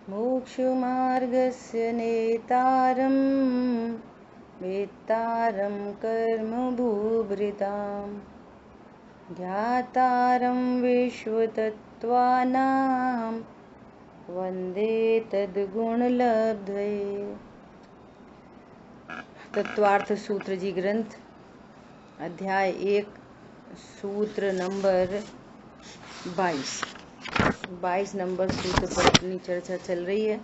मोक्षमार्गस्य नेतारं वेत्तारं कर्मभूभृतां ज्ञातारं विश्वतत्त्वानां वन्दे तद्गुणलब्धये। तत्वार्थ सूत्र जी ग्रंथ अध्याय 1 सूत्र नंबर 22 नंबर सूत्र पर अपनी चर्चा चल रही है।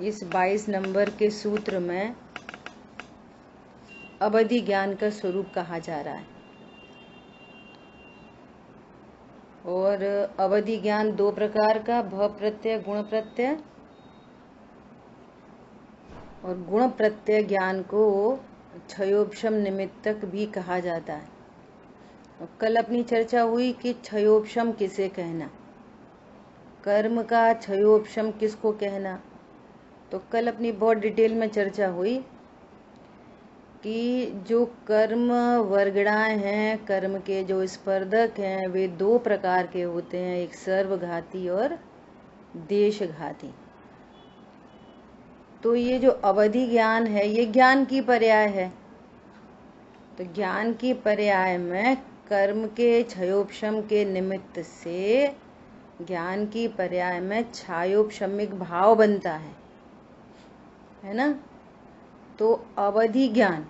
इस 22 नंबर के सूत्र में अवधि ज्ञान का स्वरूप कहा जा रहा है। और अवधि ज्ञान दो प्रकार का, भव प्रत्यय, गुण प्रत्यय। और गुण प्रत्यय ज्ञान को क्षयोपशम निमित्तक भी कहा जाता है। और कल अपनी चर्चा हुई कि क्षयोपशम किसे कहना, कर्म का क्षयोपशम किसको कहना। तो कल अपनी बहुत डिटेल में चर्चा हुई कि जो कर्म वर्गणाएं हैं, कर्म के जो स्पर्धक हैं, वे दो प्रकार के होते हैं, एक सर्वघाती और देशघाती। तो ये जो अवधि ज्ञान है ये ज्ञान की पर्याय है। तो ज्ञान की पर्याय में कर्म के क्षयोपशम के निमित्त से ज्ञान की पर्याय में क्षयोपशमिक भाव बनता है ना। तो अवधि ज्ञान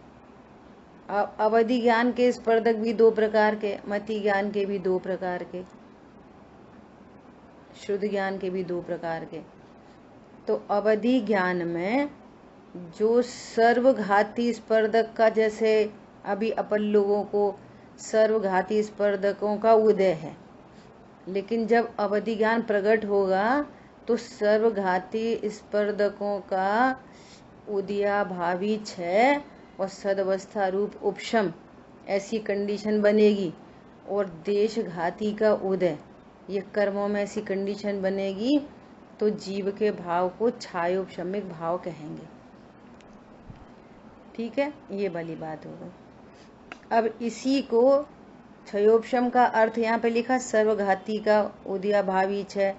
के स्पर्धक भी दो प्रकार के, मति ज्ञान के भी दो प्रकार के, शुद्ध ज्ञान के भी दो प्रकार के। तो अवधि ज्ञान में जो सर्वघाती स्पर्धक का, जैसे अभी अपन लोगों को सर्वघाती स्पर्धकों का उदय है, लेकिन जब अवधि ज्ञान प्रकट होगा तो सर्वघाती स्पर्धकों का उदयाभावी क्षय और सदवस्था रूप उपशम ऐसी कंडीशन बनेगी। और देशघाती का उदय, ये कर्मों में ऐसी कंडीशन बनेगी तो जीव के भाव को क्षयोपशमिक भाव कहेंगे। ठीक है, ये वाली बात हो गई। अब इसी को क्षयोपशम का अर्थ यहाँ पे लिखा, सर्वघाती का उदयाभावी क्षय,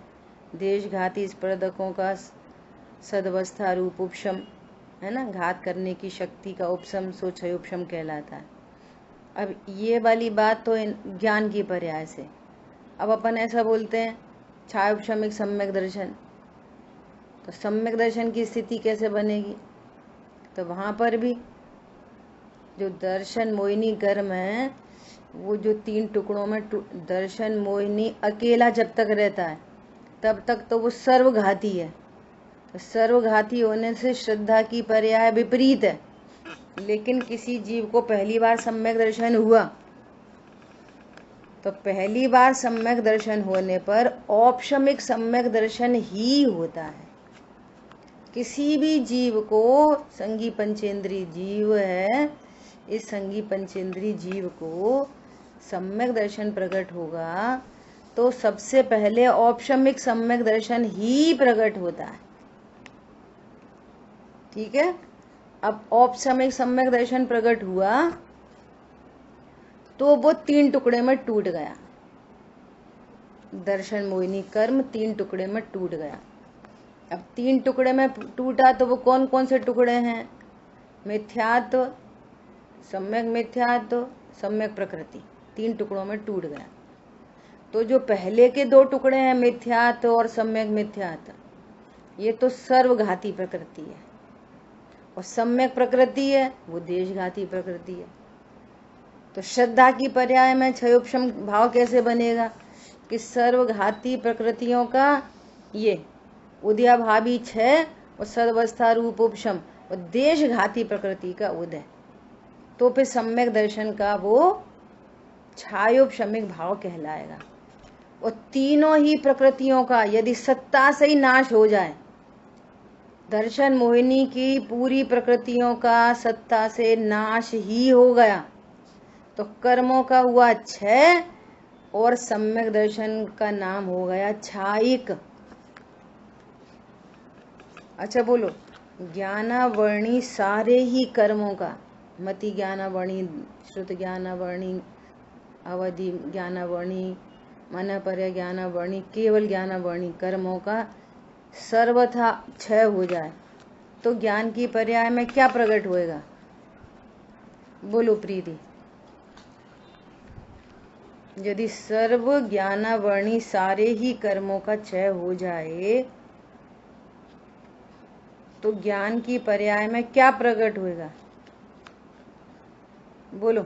देशघाती स्पर्धकों का सदवस्था रूप उपशम, है ना, घात करने की शक्ति का उपशम, सो क्षयोपशम कहलाता है। अब ये वाली बात तो ज्ञान की पर्याय से। अब अपन ऐसा बोलते हैं क्षयोपशमिक सम्यक दर्शन। तो सम्यक दर्शन की स्थिति कैसे बनेगी? तो वहां पर भी जो दर्शन मोहिनी कर्म है, वो जो तीन टुकड़ों में दर्शन मोहिनी अकेला जब तक रहता है तब तक तो वो सर्वघाती है। तो सर्वघाती होने से श्रद्धा की पर्याय विपरीत है। लेकिन किसी जीव को पहली बार सम्यक दर्शन हुआ तो पहली बार सम्यक दर्शन होने पर औपशमिक सम्यक दर्शन ही होता है। किसी भी जीव को, संगी पंचेंद्री जीव है, इस संगी पंचेंद्री जीव को सम्यक दर्शन प्रकट होगा तो सबसे पहले औपशमिक सम्यक दर्शन ही प्रकट होता है। ठीक है। अब औपशमिक सम्यक दर्शन प्रकट हुआ तो वो तीन टुकड़े में टूट गया। दर्शन मोहिनी कर्म तीन टुकड़े में टूट गया। अब तीन टुकड़े में टूटा तो वो कौन कौन से टुकड़े हैं? मिथ्यात्व, सम्यक मिथ्यात्व, सम्यक प्रकृति, तीन टुकड़ों में टूट गया। तो जो पहले के दो टुकड़े हैं, मिथ्यात्व और सम्यक मिथ्यात्व, ये तो सर्वघाती प्रकृति है। और सम्यक प्रकृति है वो देशघाती प्रकृति है। तो श्रद्धा की पर्याय में क्षयोपशम भाव कैसे बनेगा कि सर्वघाती प्रकृतियों का ये उदयाभावी क्षय और सदवस्था रूप उपशम और देशघाती प्रकृति का उदय, तो फिर सम्यक दर्शन का वो क्षयोपशमिक भाव कहलाएगा। और तीनों ही प्रकृतियों का यदि सत्ता से ही नाश हो जाए, दर्शन मोहिनी की पूरी प्रकृतियों का सत्ता से नाश ही हो गया, तो कर्मों का हुआ क्षय और सम्यक दर्शन का नाम हो गया क्षायिक। अच्छा बोलो, ज्ञानावर्णी सारे ही कर्मों का, मति ज्ञानावर्णी, श्रुत ज्ञानावर्णी, अवधि ज्ञानावर्णी, मन पर ज्ञानावर्णी केवल ज्ञानावर्णी कर्मों का सर्वथा क्षय हो जाए तो ज्ञान की पर्याय में क्या प्रकट होएगा? बोलो प्रीति। यदि सर्व ज्ञानावर्णी सारे ही कर्मों का क्षय हो जाए तो ज्ञान की पर्याय में क्या प्रकट होएगा? बोलो।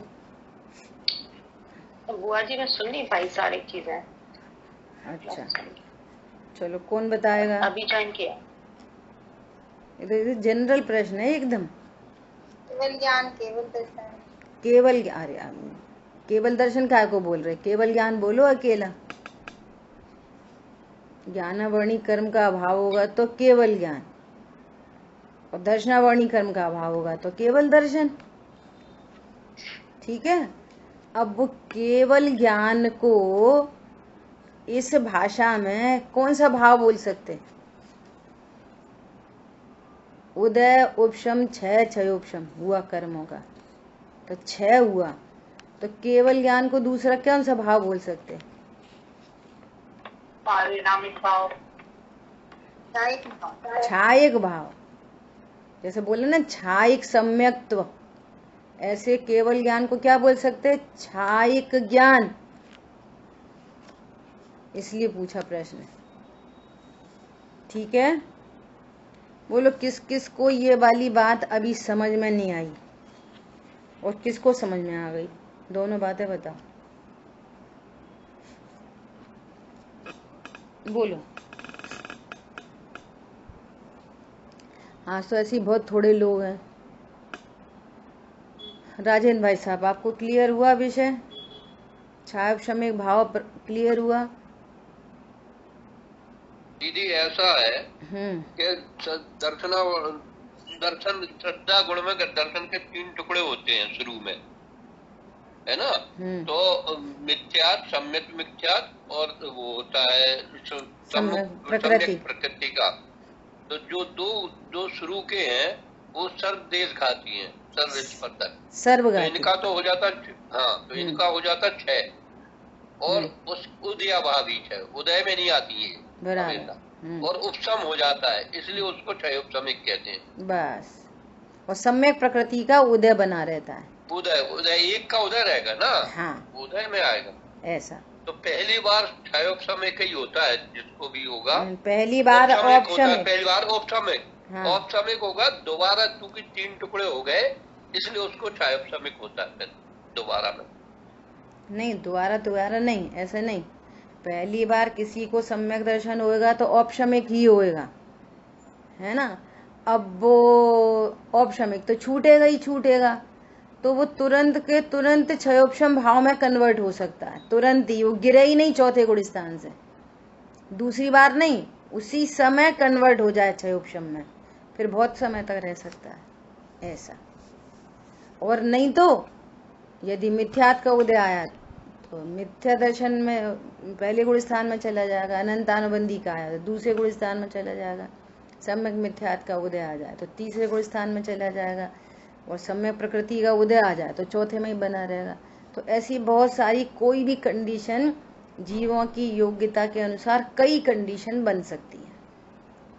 बुआ जी मैं सुन नहीं पाई सारी चीजें। अच्छा चलो, कौन बताएगा? अभी ज्वाइन किया। ये जनरल प्रश्न है एकदम। केवल ज्ञान केवल दर्शन। केवल अरे केवल दर्शन काय को बोल रहे? केवल ज्ञान बोलो अकेला। ज्ञानावर्णी कर्म का अभाव होगा तो केवल ज्ञान, और दर्शनावर्णी कर्म का अभाव होगा तो केवल दर्शन। ठीक है। अब वो केवल ज्ञान को इस भाषा में कौन सा भाव बोल सकते? उदय उपशम क्षय, क्षयोपशम हुआ कर्मों का, तो क्षय हुआ, तो केवल ज्ञान को दूसरा कौन सा भाव बोल सकते? पारिणामिक भाव, छायक भाव। जैसे बोले ना छायक सम्यक्त्व, ऐसे केवल ज्ञान को क्या बोल सकते? छायक ज्ञान। इसलिए पूछा प्रश्न। ठीक है। बोलो किस किस को ये वाली बात अभी समझ में नहीं आई और किसको समझ में आ गई? दोनों बातें बताओ। बोलो। आज तो ऐसे बहुत थोड़े लोग हैं। राजेंद्र भाई साहब, आपको क्लियर हुआ विषय? छायोपशमिक भाव क्लियर हुआ? दीदी ऐसा है कि दर्शन श्रद्धा गुण में दर्शन के 3 टुकड़े होते हैं शुरू में, है ना? तो मिथ्यात, सम्यक मिथ्यात और वो होता है सम्यक प्रकृति का। तो जो दो शुरू के हैं वो सर्वदेश घाती हैं, सर्वस्पर्धक। तो इनका तो हो जाता, हाँ, तो इनका हो जाता 6 और उस उदयाभावी है, उदय में नहीं आती है और उपशम हो जाता है, इसलिए उसको क्षयोपशमिक कहते हैं। बस। और सम्यक प्रकृति का उदय बना रहता है। उदय एक का उदय रहेगा ना। हाँ। उदय में आएगा ऐसा। तो पहली बार क्षयोपशमिक ही होता है, जिसको भी होगा पहली बार औपशमिक, पहली बार औपशमिक। हाँ। औपशमिक होगा, दोबारा चूंकि 3 टुकड़े हो गए इसलिए उसको क्षयोपशमिक होता है। फिर दोबारा में नहीं, दोबारा नहीं, ऐसे नहीं। पहली बार किसी को सम्यक दर्शन होएगा तो औपशमिक ही होएगा, है ना? अब वो औपशमिक तो छूटेगा ही छूटेगा, तो वो तुरंत के तुरंत क्षयोपशम भाव में कन्वर्ट हो सकता है, तुरंत ही। वो गिरे ही नहीं चौथे गुण स्थान से, दूसरी बार नहीं, उसी समय कन्वर्ट हो जाए क्षयोपशम में, फिर बहुत समय तक रह सकता है ऐसा। और नहीं तो यदि मिथ्यात का उदय आया तो मिथ्या दर्शन में पहले गुण स्थान में चला जाएगा, अनंत अनुबंधी का आया तो दूसरे गुण स्थान में चला जाएगा, सम्यक मिथ्यात का उदय आ जाए तो तीसरे गुण स्थान में चला जाएगा, और सम्यक प्रकृति का उदय आ जाए तो चौथे में ही बना रहेगा। तो ऐसी बहुत सारी, कोई भी कंडीशन जीवों की योग्यता के अनुसार कई कंडीशन बन सकती है।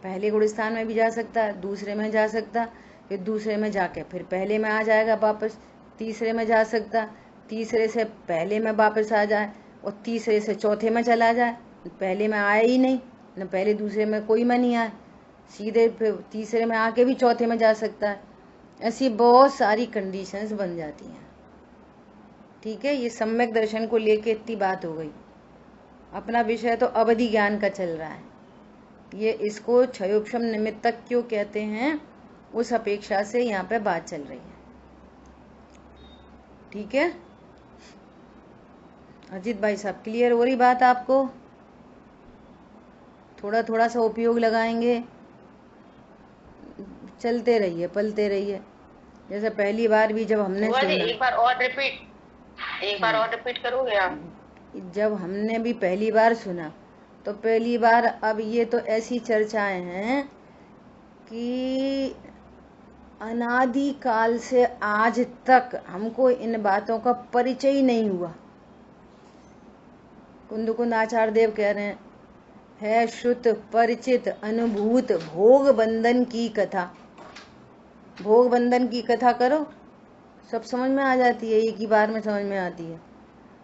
पहले गुण स्थान में भी जा सकता है, दूसरे में जा सकता, फिर दूसरे में जाके फिर पहले में आ जाएगा वापस, तीसरे में जा सकता, तीसरे से पहले में वापस आ जाए, और तीसरे से चौथे में चला जाए। पहले में आया ही नहीं, न पहले दूसरे में कोई में नहीं आया, सीधे तीसरे में आके भी चौथे में जा सकता है। ऐसी बहुत सारी कंडीशंस बन जाती हैं। ठीक है। ये सम्यक दर्शन को लेके इतनी बात हो गई। अपना विषय तो अवधि ज्ञान का चल रहा है। ये इसको क्षयोपशम निमित्तक क्यों कहते हैं, उस अपेक्षा से यहाँ पे बात चल रही है। ठीक है। अजीत भाई साहब, क्लियर हो रही बात आपको? थोड़ा थोड़ा सा उपयोग लगाएंगे, चलते रहिए, पलते रहिए। जैसे पहली बार भी जब हमने सुना, एक बार और रिपीट करोगे आप? जब हमने भी पहली बार सुना तो पहली बार, अब ये तो ऐसी चर्चाएं हैं कि अनादि काल से आज तक हमको इन बातों का परिचय ही नहीं हुआ। कुंद आचार्य देव कह रहे हैं, है श्रुत परिचित अनुभूत भोग बंधन की कथा। भोग बंधन की कथा करो, सब समझ में आ जाती है, एक ही बार में समझ में आती है।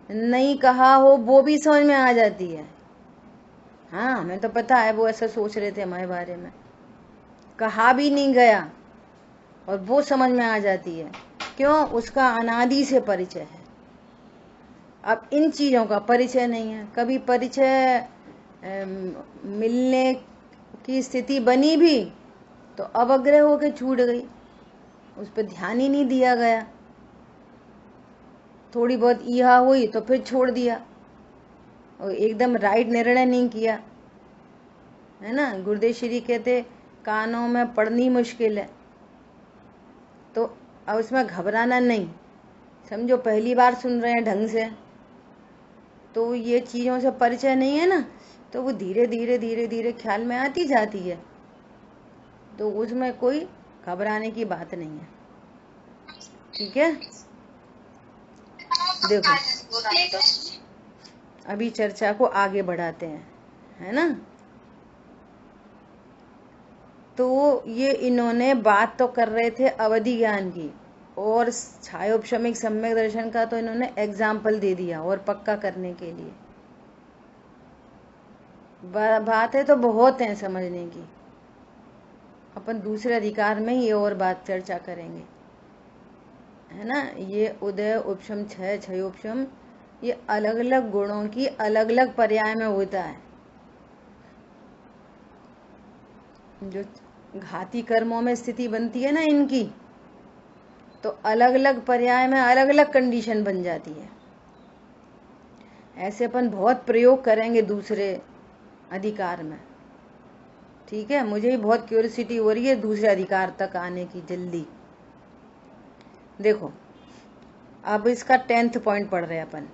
नहीं कहा हो वो भी समझ में आ जाती है। हाँ, हमें तो पता है वो ऐसा सोच रहे थे हमारे बारे में, कहा भी नहीं गया और वो समझ में आ जाती है। क्यों? उसका अनादि से परिचय है। अब इन चीजों का परिचय नहीं है, कभी परिचय मिलने की स्थिति बनी भी तो अवग्रह होकर छूट गई, उस पर ध्यान ही नहीं दिया गया। थोड़ी बहुत ईहा हुई तो फिर छोड़ दिया और एकदम राइट निर्णय नहीं किया, है ना। गुरुदेव श्री कहते कानों में पड़नी मुश्किल है, तो अब उसमें घबराना नहीं। समझो पहली बार सुन रहे हैं ढंग से, तो ये चीजों से परिचय नहीं है ना, तो वो धीरे धीरे धीरे धीरे ख्याल में आती जाती है, तो उसमें कोई घबराने की बात नहीं है। ठीक है, देखो अभी चर्चा को आगे बढ़ाते हैं, है ना। तो ये इन्होंने बात तो कर रहे थे अवधि ज्ञान की, और छायोपशमिक सम्यक दर्शन का तो इन्होंने एग्जाम्पल दे दिया और पक्का करने के लिए। बातें तो बहुत हैं समझने की, अपन दूसरे अधिकार में ये और बात चर्चा करेंगे, है ना। ये उदय उपशम छयोपशम ये अलग अलग गुणों की अलग अलग पर्याय में होता है। जो घाती कर्मों में स्थिति बनती है ना इनकी, तो अलग अलग पर्याय में अलग अलग कंडीशन बन जाती है। ऐसे अपन बहुत प्रयोग करेंगे दूसरे अधिकार में। ठीक है, मुझे भी बहुत क्यूरियोसिटी हो रही है दूसरे अधिकार तक आने की जल्दी। देखो अब इसका 10th पॉइंट पढ़ रहे हैं अपन।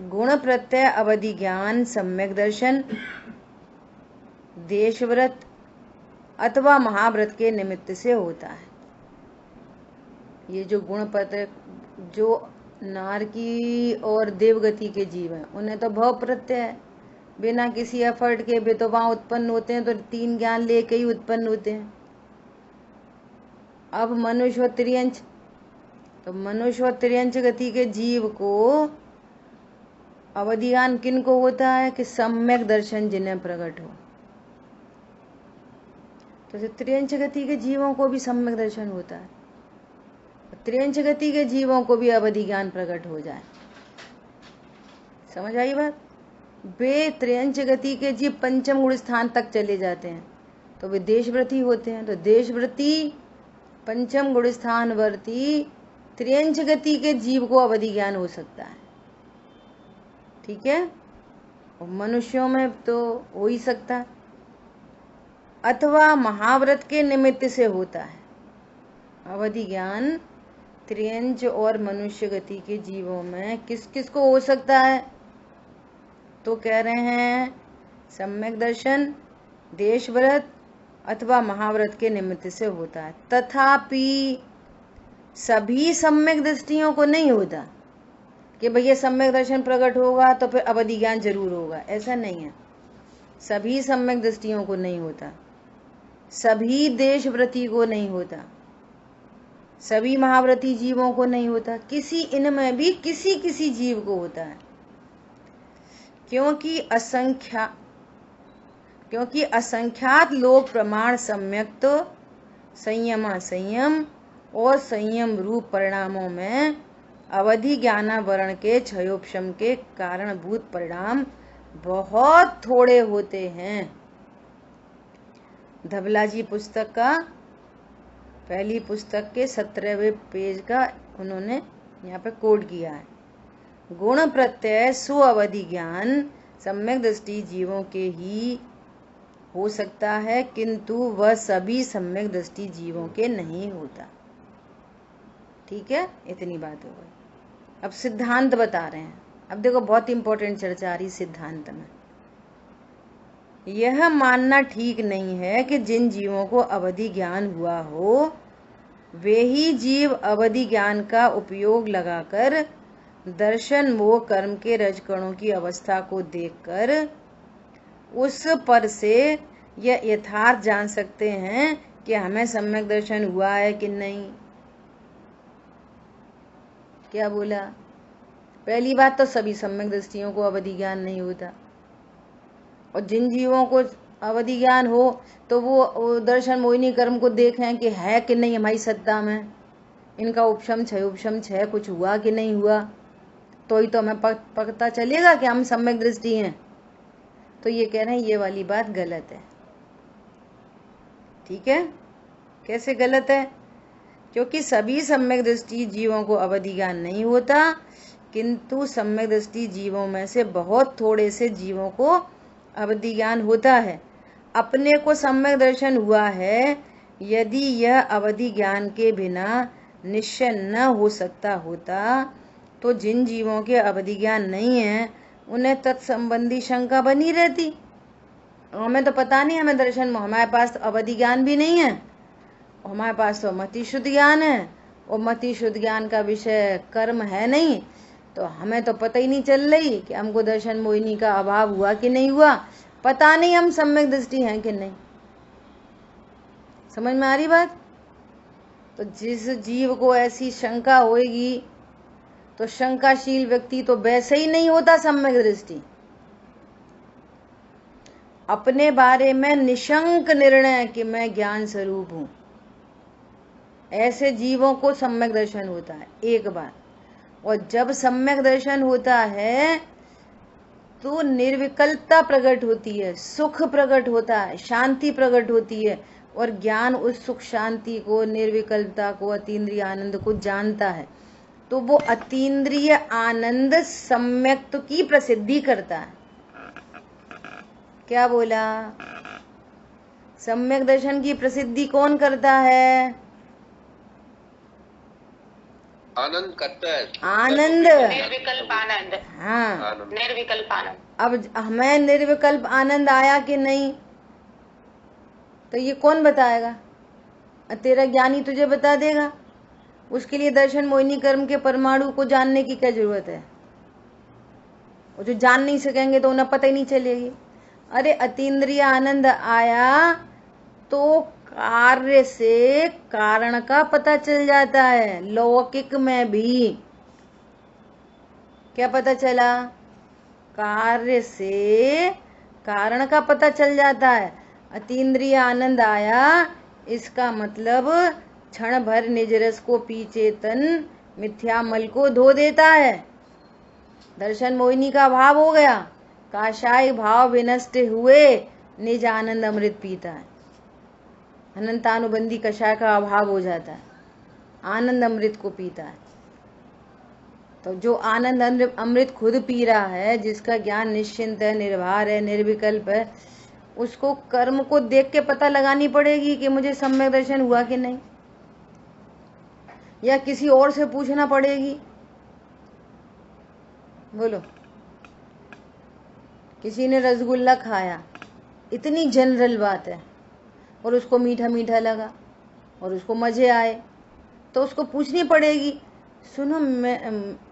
गुण प्रत्यय अवधि ज्ञान सम्यक दर्शन देशव्रत अथवा महाव्रत के निमित्त से होता है। ये जो गुण प्रत्यय, जो नारकी और देवगति के जीव हैं उन्हें तो भव प्रत्यय है, बिना किसी एफर्ट के भी तो वहां उत्पन्न होते हैं, तो 3 ज्ञान लेके ही उत्पन्न होते हैं। अब मनुष्य और त्रियंच, तो मनुष्य और त्रियंच गति के जीव को अवधि ज्ञान किन को होता है कि सम्यक दर्शन जिन्हें प्रकट हो। तो त्रियंच गति के जीवों को भी सम्यक दर्शन होता है, त्रियंच गति के जीवों को भी अवधि ज्ञान प्रकट हो जाए। समझ आई बात? वे त्रियंच गति के जीव पंचम गुण स्थान तक चले जाते हैं तो वे देशव्रती होते हैं। तो देशव्रती पंचम गुण स्थान वर्ती त्रियंच गति के जीव को अवधि ज्ञान हो सकता है। ठीक है, और मनुष्यों में तो हो ही सकता है, अथवा महाव्रत के निमित्त से होता है अवधि ज्ञान। त्रियंच और मनुष्य गति के जीवों में किस किस को हो सकता है? तो कह रहे हैं सम्यक दर्शन, देशव्रत अथवा महाव्रत के निमित्त से होता है। तथापि सभी सम्यक दृष्टियों को नहीं होता कि भैया सम्यक दर्शन प्रकट होगा तो फिर अवधि ज्ञान जरूर होगा, ऐसा नहीं है। सभी सम्यक दृष्टियों को नहीं होता, सभी देशव्रती को नहीं होता, सभी महाव्रती जीवों को नहीं होता, किसी इनमें भी किसी किसी जीव को होता है। क्योंकि असंख्यात लोक प्रमाण सम्यक तो संयम और संयम रूप परिणामों में अवधि ज्ञानावरण के क्षयोपशम के कारणभूत परिणाम बहुत थोड़े होते हैं। धबला जी पुस्तक का पहली पुस्तक के 17वें पेज का उन्होंने यहाँ पे कोड किया है। गुण प्रत्यय सुअवधि ज्ञान सम्यक दृष्टि जीवों के ही हो सकता है, किंतु वह सभी सम्यक दृष्टि जीवों के नहीं होता। ठीक है, इतनी बात हो गई। अब सिद्धांत बता रहे हैं। अब देखो बहुत इंपॉर्टेंट चर्चा आ रही सिद्धांत में। यह मानना ठीक नहीं है कि जिन जीवों को अवधि ज्ञान हुआ हो वे ही जीव अवधि ज्ञान का उपयोग लगाकर दर्शन मोह कर्म के रजकणों की अवस्था को देखकर उस पर से यह यथार्थ जान सकते हैं कि हमें सम्यक दर्शन हुआ है कि नहीं। क्या बोला? पहली बात तो सभी सम्यक दृष्टियों को अवधि ज्ञान नहीं होता, और जिन जीवों को अवधि ज्ञान हो तो वो दर्शन मोहिनी कर्म को देखें कि है कि नहीं हमारी सत्ता में, इनका उपशम क्षय कुछ हुआ कि नहीं हुआ, तो ही तो हमें पता चलेगा कि हम सम्यक दृष्टि हैं। तो ये कह रहे हैं ये वाली बात गलत है। ठीक है, कैसे गलत है? क्योंकि सभी सम्यक दृष्टि जीवों को अवधि ज्ञान नहीं होता, किंतु सम्यक दृष्टि जीवों में से बहुत थोड़े से जीवों को अवधि ज्ञान होता है। अपने को सम्यक दर्शन हुआ है, यदि यह अवधि ज्ञान के बिना निश्चय न हो सकता होता तो जिन जीवों के अवधि ज्ञान नहीं है उन्हें तत्संबंधी शंका बनी रहती। हमें तो पता नहीं, हमें दर्शन, हमारे पास तो अवधि ज्ञान भी नहीं है, हमारे पास तो मति शुद्ध ज्ञान है, और मति शुद्ध ज्ञान का विषय कर्म है नहीं, तो हमें तो पता ही नहीं चल रही कि हमको दर्शन मोहिनी का अभाव हुआ कि नहीं हुआ, पता नहीं हम सम्यक दृष्टि हैं कि नहीं। समझ में आ रही बात? तो जिस जीव को ऐसी शंका होगी तो शंकाशील व्यक्ति तो वैसे ही नहीं होता सम्यक दृष्टि। अपने बारे में निशंक निर्णय कि मैं ज्ञान स्वरूप हूं, ऐसे जीवों को सम्यक दर्शन होता है एक बार। और जब सम्यक दर्शन होता है तो निर्विकल्पता प्रकट होती है, सुख प्रकट होता है, शांति प्रकट होती है, और ज्ञान उस सुख शांति को, निर्विकल्पता को, अतीन्द्रिय आनंद को जानता है। तो वो अतीन्द्रिय आनंद सम्यक्त की प्रसिद्धि करता है। क्या बोला? सम्यक दर्शन की प्रसिद्धि कौन करता है? आनंद करता है, आनंद, निर्विकल्प आनंद। हाँ, निर्विकल्प आनंद। अब हमें निर्विकल्प आनंद आया कि नहीं तो ये कौन बताएगा? तेरा ज्ञानी तुझे बता देगा। उसके लिए दर्शन मोहिनी कर्म के परमाणु को जानने की क्या जरूरत है? वो जो जान नहीं सकेंगे तो उन्हें पता ही नहीं चलेगी। अरे अतीन्द्रिय आनंद आया तो कार्य से कारण का पता चल जाता है। लौकिक में भी क्या पता चला? कार्य से कारण का पता चल जाता है। अतीन्द्रिय आनंद आया, इसका मतलब क्षण भर निज रस को पी चेतन मिथ्या मल को धो देता है। दर्शन मोहिनी का भाव हो गया, काशाई भाव विनष्ट हुए निज आनंद अमृत पीता है। अनंतानुबंधी कषाय का अभाव हो जाता है, आनंद अमृत को पीता है। तो जो आनंद अमृत खुद पी रहा है, जिसका ज्ञान निश्चिंत है, निर्भर है, निर्विकल्प है, उसको कर्म को देख के पता लगानी पड़ेगी कि मुझे सम्यक दर्शन हुआ कि नहीं, या किसी और से पूछना पड़ेगी। बोलो, किसी ने रसगुल्ला खाया, इतनी जनरल बात है, और उसको मीठा मीठा लगा और उसको मजे आए, तो उसको पूछनी पड़ेगी, सुनो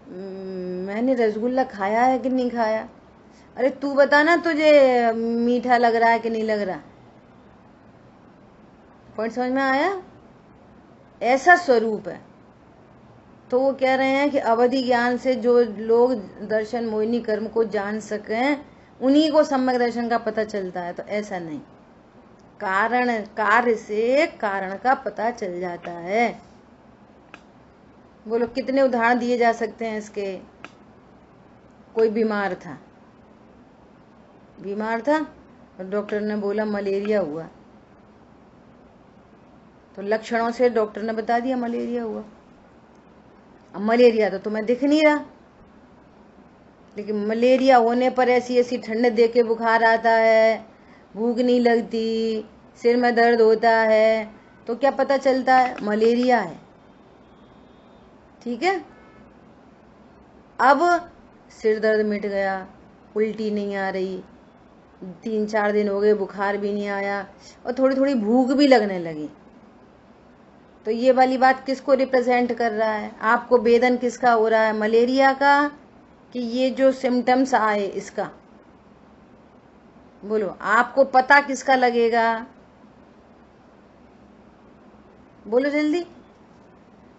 मैंने रसगुल्ला खाया है कि नहीं खाया? अरे तू बता ना, तुझे मीठा लग रहा है कि नहीं लग रहा? पॉइंट समझ में आया? ऐसा स्वरूप है। तो वो कह रहे हैं कि अवधि ज्ञान से जो लोग दर्शन मोहिनी कर्म को जान सकें, उन्हीं को सम्यक दर्शन का पता चलता है। तो ऐसा नहीं, कारण कार्य से कारण का पता चल जाता है। बोलो, कितने उदाहरण दिए जा सकते हैं इसके? कोई बीमार था और डॉक्टर ने बोला मलेरिया हुआ, तो लक्षणों से डॉक्टर ने बता दिया मलेरिया हुआ। अब मलेरिया तो तुम्हें दिख नहीं रहा, लेकिन मलेरिया होने पर ऐसी ऐसी ठंड दे के बुखार आता है, भूख नहीं लगती, सिर में दर्द होता है, तो क्या पता चलता है? मलेरिया है। ठीक है, अब सिर दर्द मिट गया, उल्टी नहीं आ रही, 3-4 दिन हो गए बुखार भी नहीं आया, और थोड़ी थोड़ी भूख भी लगने लगी, तो ये वाली बात किसको रिप्रेजेंट कर रहा है? आपको वेदन किसका हो रहा है? मलेरिया का कि ये जो सिम्टम्स आए इसका? बोलो, आपको पता किसका लगेगा? बोलो जल्दी।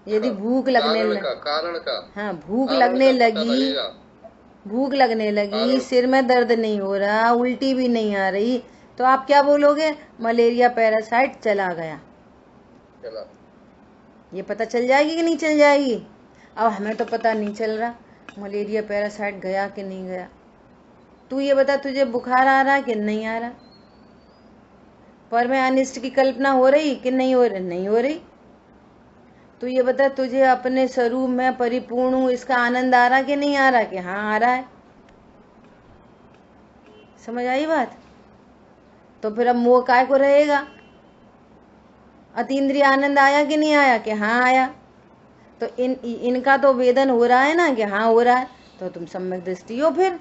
यदि भूख लगने कारण का हाँ, भूख लगने लगी, भूख लगने लगी, सिर में दर्द नहीं हो रहा, उल्टी भी नहीं आ रही, तो आप क्या बोलोगे? मलेरिया पैरासाइट चला गया। ये पता चल जाएगी कि नहीं चल जाएगी? अब हमें तो पता नहीं चल रहा मलेरिया पैरासाइट गया कि नहीं गया। तू ये बता, तुझे बुखार आ रहा कि नहीं आ रहा? पर में अनिष्ट की कल्पना हो रही कि नहीं हो रही? नहीं हो रही। तू ये बता, तुझे अपने स्वरूप में परिपूर्ण हूँ इसका आनंद आ रहा कि नहीं आ रहा? कि हाँ आ रहा है। समझ आई बात? तो फिर अब मोह काय को रहेगा? अतीन्द्रिय आनंद आया कि नहीं आया? कि हाँ आया। तो इनका तो वेदन हो रहा है ना कि हाँ हो रहा है, तो तुम सम्यक दृष्टि हो। फिर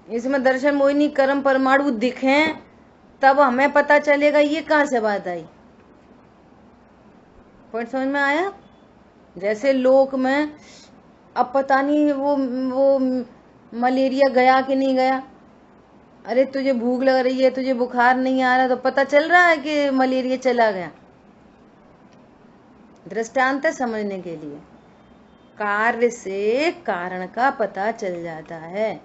इसमें दर्शन मोहिनी कर्म परमाणु दिखे तब हमें पता चलेगा ये कहाँ से बात आई। पॉइंट समझ में आया? जैसे लोक में अब पता नहीं वो मलेरिया गया कि नहीं गया। अरे तुझे भूख लग रही है, तुझे बुखार नहीं आ रहा, तो पता चल रहा है कि मलेरिया चला गया। दृष्टांत है समझने के लिए। कार्य से कारण का पता चल जाता है।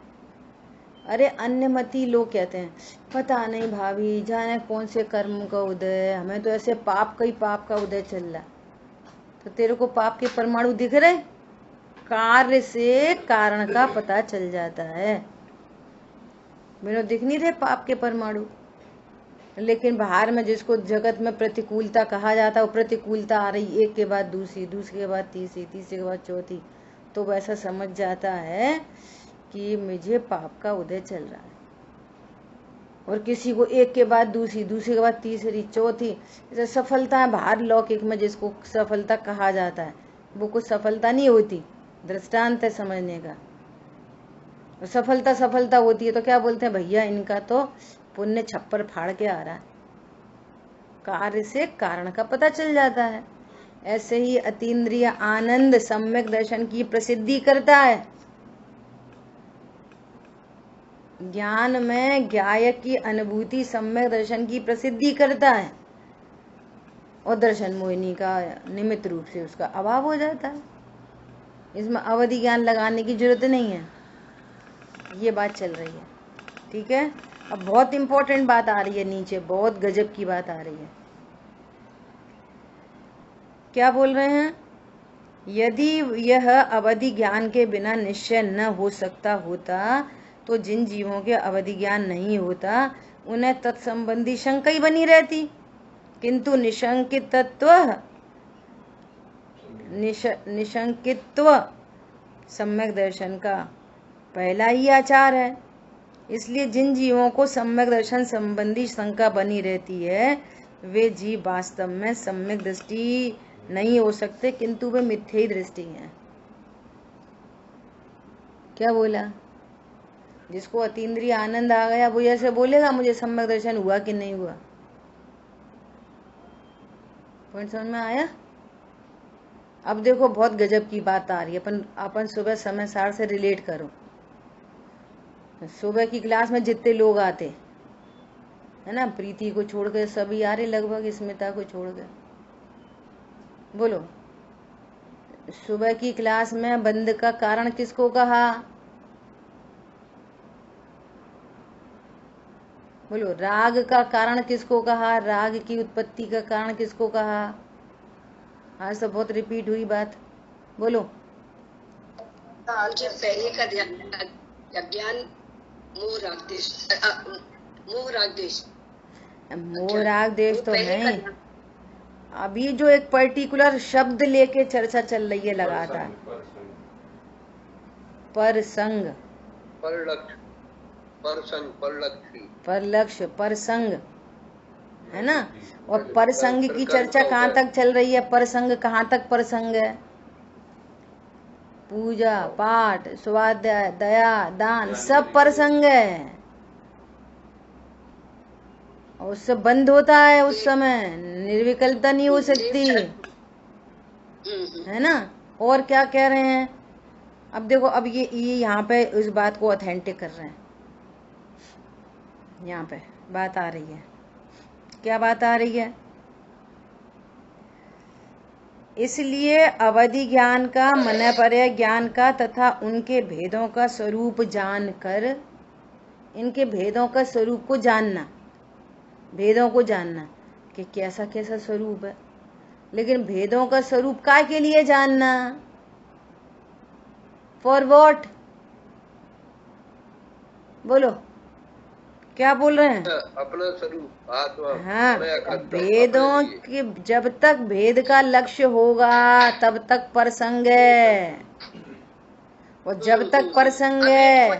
अरे अन्यमति लोग कहते हैं पता नहीं भाभी जाने कौन से कर्म का उदय, हमें तो ऐसे पाप का उदय चल रहा। तो तेरे को पाप के परमाणु दिख रहे? कार्य से कारण का पता चल जाता है। मेरे दिख नहीं रहे पाप के परमाणु, लेकिन बाहर में जिसको जगत में प्रतिकूलता कहा जाता है, वो प्रतिकूलता आ रही एक के बाद दूसरी, दूसरी के बाद तीसरी, तीसरी के बाद चौथी, तो वैसा समझ जाता है कि मुझे पाप का उदय चल रहा है। और किसी को एक के बाद दूसरी, दूसरी के बाद तीसरी, चौथी, जैसे सफलता है बाहर लौकिक में जिसको सफलता कहा जाता है, वो कुछ सफलता नहीं होती। दृष्टांत है समझने का। सफलता होती है तो क्या बोलते हैं? भैया इनका तो पुण्य छप्पर फाड़ के आ रहा है। कार्य से कारण का पता चल जाता है। ऐसे ही अतीन्द्रिय आनंद सम्यक दर्शन की प्रसिद्धि करता है। ज्ञान में ज्ञाय की अनुभूति सम्यक दर्शन की प्रसिद्धि करता है, और दर्शन मोहिनी का निमित्त रूप से उसका अभाव हो जाता है। इसमें अवधि ज्ञान लगाने की जरूरत नहीं है। ये बात चल रही है, ठीक है। अब बहुत इंपॉर्टेंट बात आ रही है नीचे, बहुत गजब की बात आ रही है। क्या बोल रहे हैं? यदि यह अवधि ज्ञान के बिना निश्चय न हो सकता होता तो जिन जीवों के अवधि ज्ञान नहीं होता उन्हें तत्संबंधी शंका ही बनी रहती। किंतु निशंकित्व सम्यक दर्शन का पहला ही आचार है। इसलिए जिन जीवों को सम्यक दर्शन संबंधी शंका बनी रहती है वे जीव वास्तव में सम्यक दृष्टि नहीं हो सकते, किंतु वे मिथ्या दृष्टि है। क्या बोला? जिसको अतीन्द्रिय आनंद आ गया वो ऐसे बोलेगा मुझे सम्यक दर्शन हुआ कि नहीं हुआ। पॉइंट समझ में आया? अब देखो बहुत गजब की बात आ रही है। अपन सुबह समय सार से रिलेट करो। सुबह की क्लास में जितने लोग आते है ना, प्रीति को छोड़कर सभी आ रहे, लगभग स्मिता को छोड़कर। बोलो, सुबह की क्लास में बंद का कारण किसको कहा? बोलो, राग का कारण किसको कहा? राग की उत्पत्ति का कारण किसको कहा? आज तो बहुत रिपीट हुई बात। बोलो। जो पहले का ज्ञान मोह राग देश तो नहीं, अभी जो एक पर्टिकुलर शब्द लेके चर्चा चल रही है लगातार, परसंग, परलक्ष्य, परसंग है ना। और परसंग की चर्चा कहाँ तक चल रही है? परसंग कहाँ तक परसंग है? पूजा पाठ, स्वाध्याय, दया, दान, सब परसंग है। और उससे बंद होता है उस समय, निर्विकल्पता नहीं हो सकती, है ना। और क्या कह रहे हैं, अब देखो, अब ये यहाँ पे इस बात को ऑथेंटिक कर रहे हैं, यहाँ पे बात आ रही है, क्या बात आ रही है, इसलिए अवधि ज्ञान का, मनपर्य ज्ञान का तथा उनके भेदों का स्वरूप जानकर, इनके भेदों का स्वरूप को जानना, भेदों को जानना कि कैसा कैसा स्वरूप है, लेकिन भेदों का स्वरूप काय के लिए जानना, फॉर वॉट, बोलो क्या बोल रहे हैं, अपना स्वरूप आत्मा। हाँ, भेदों के, जब तक भेद का लक्ष्य होगा तब तक प्रसंग है, और जब तक प्रसंग है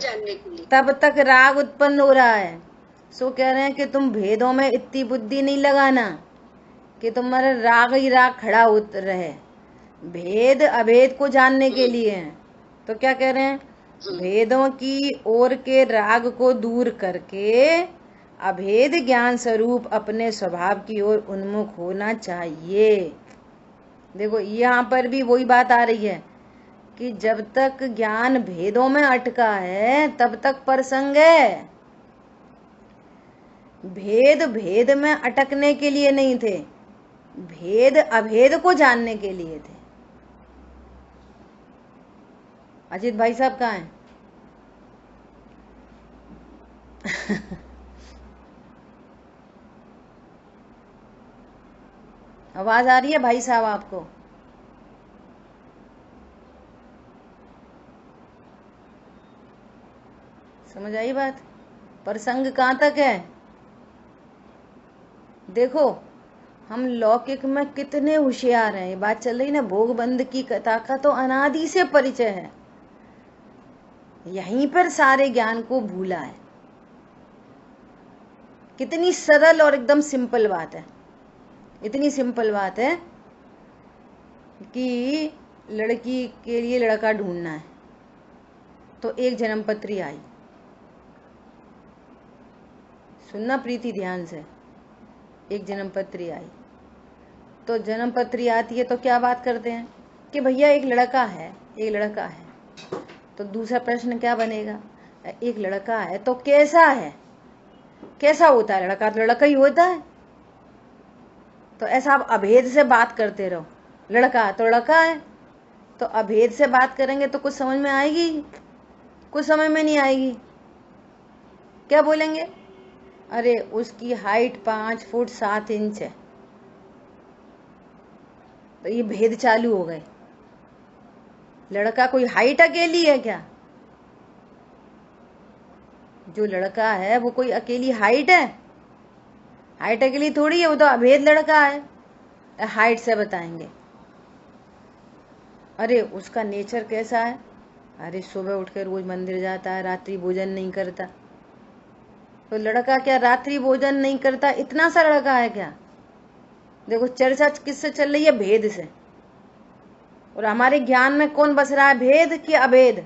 तब तक राग उत्पन्न हो रहा है। सो कह रहे हैं कि तुम भेदों में इतनी बुद्धि नहीं लगाना कि तुम्हारा राग ही राग खड़ा हो रहे, भेद अभेद को जानने के लिए है। तो क्या कह रहे हैं, भेदों की ओर के राग को दूर करके अभेद ज्ञान स्वरूप अपने स्वभाव की ओर उन्मुख होना चाहिए। देखो यहाँ पर भी वही बात आ रही है कि जब तक ज्ञान भेदों में अटका है तब तक प्रसंग है। भेद भेद में अटकने के लिए नहीं थे, भेद अभेद को जानने के लिए थे। अजीत भाई साहब कहाँ हैं? आवाज आ रही है भाई साहब आपको? समझ आई बात? प्रसंग कहाँ तक है? देखो हम लौकिक में कितने होशियार हैं, ये बात चल रही ना, भोगबंद की कथा का तो अनादि से परिचय है, यहीं पर सारे ज्ञान को भूला है। कितनी सरल और एकदम सिंपल बात है, इतनी सिंपल बात है कि लड़की के लिए लड़का ढूंढना है, तो एक जन्मपत्री आई, सुनना प्रीति ध्यान से, एक जन्मपत्री आई, तो जन्मपत्री आती है तो क्या बात करते हैं कि भैया एक लड़का है, एक लड़का है। तो दूसरा प्रश्न क्या बनेगा, एक लड़का है तो कैसा है, कैसा होता है लड़का, तो लड़का ही होता है। तो ऐसा आप अभेद से बात करते रहो, लड़का तो लड़का है, तो अभेद से बात करेंगे तो कुछ समझ में आएगी, कुछ समझ में नहीं आएगी। क्या बोलेंगे, अरे उसकी हाइट 5 फुट 7 इंच है, तो ये भेद चालू हो गए। लड़का कोई हाइट अकेली है क्या? जो लड़का है वो कोई अकेली हाइट है? हाइट अकेली थोड़ी है, वो तो अभेद लड़का है, हाइट से बताएंगे। अरे उसका नेचर कैसा है, अरे सुबह उठकर रोज मंदिर जाता है, रात्रि भोजन नहीं करता। तो लड़का क्या रात्रि भोजन नहीं करता, इतना सा लड़का है क्या? देखो चर्चा किससे चल रही है, भेद से। और हमारे ज्ञान में कौन बस रहा है, भेद कि अभेद?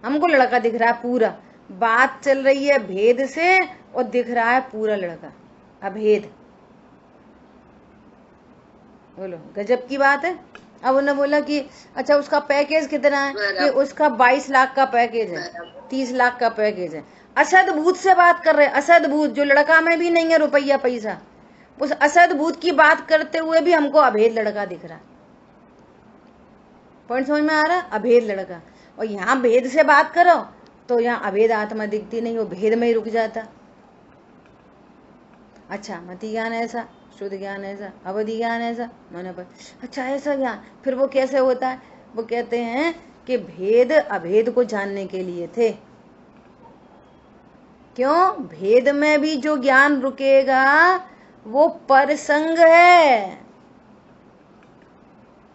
हमको लड़का दिख रहा है पूरा, बात चल रही है भेद से और दिख रहा है पूरा लड़का अभेद। बोलो गजब की बात है। अब उन्होंने बोला कि अच्छा उसका पैकेज कितना है, कि उसका 22 लाख का पैकेज है, 30 लाख का पैकेज है। असद्भूत से बात कर रहे हैं, असद्भूत, जो लड़का में भी नहीं है रुपया पैसा, उस असद्भूत की बात करते हुए भी हमको अभेद लड़का दिख रहा। पॉइंट समझ में आ रहा? अभेद लड़का। और यहाँ भेद से बात करो तो यहाँ अभेद आत्मा दिखती नहीं, वो भेद में ही रुक जाता। अच्छा मति ज्ञान ऐसा, शुद्ध ज्ञान ऐसा, अवधि ज्ञान ऐसा, मन पर, अच्छा ऐसा ज्ञान, फिर वो कैसे होता है? वो कहते हैं कि भेद अभेद को जानने के लिए थे। क्यों? भेद में भी जो ज्ञान रुकेगा वो परसंग है।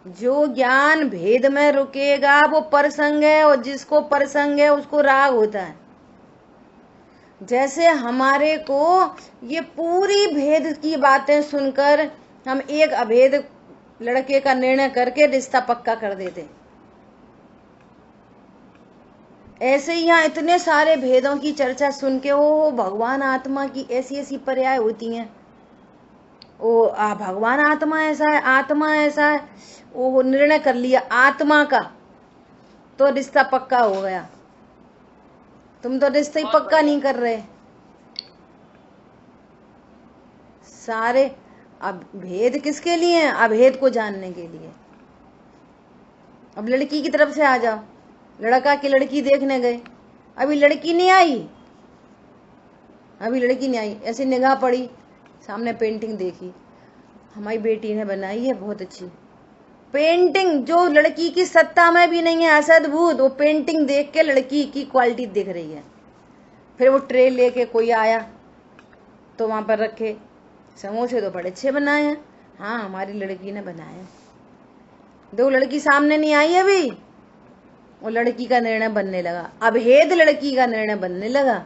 जो ज्ञान भेद में रुकेगा वो परसंग है, और जिसको परसंग है उसको राग होता है। जैसे हमारे को ये पूरी भेद की बातें सुनकर हम एक अभेद लड़के का निर्णय करके रिश्ता पक्का कर देते, ऐसे ही यहाँ इतने सारे भेदों की चर्चा सुन के ओ भगवान आत्मा की ऐसी ऐसी पर्याय होती हैं। ओ भगवान आत्मा ऐसा है, आत्मा ऐसा है। वो निर्णय कर लिया आत्मा का, तो रिश्ता पक्का हो गया। तुम तो रिश्ता ही पक्का नहीं कर रहे। सारे अब भेद किसके लिए हैं? अभेद को जानने के लिए। अब लड़की की तरफ से आ जाओ। लड़का की लड़की देखने गए, अभी लड़की नहीं आई, अभी लड़की नहीं आई, ऐसी निगाह पड़ी, सामने पेंटिंग देखी, हमारी बेटी ने बनाई है, बहुत अच्छी पेंटिंग, जो लड़की की सत्ता में भी नहीं है, असद्भुत। वो पेंटिंग देख के लड़की की क्वालिटी दिख रही है। फिर वो ट्रे लेके कोई आया तो वहां पर रखे, समोसे तो बड़े अच्छे बनाए हैं, हाँ हमारी लड़की ने बनाए हैं। दो लड़की सामने नहीं आई अभी, वो लड़की का निर्णय बनने लगा, अभेद लड़की का निर्णय बनने लगा,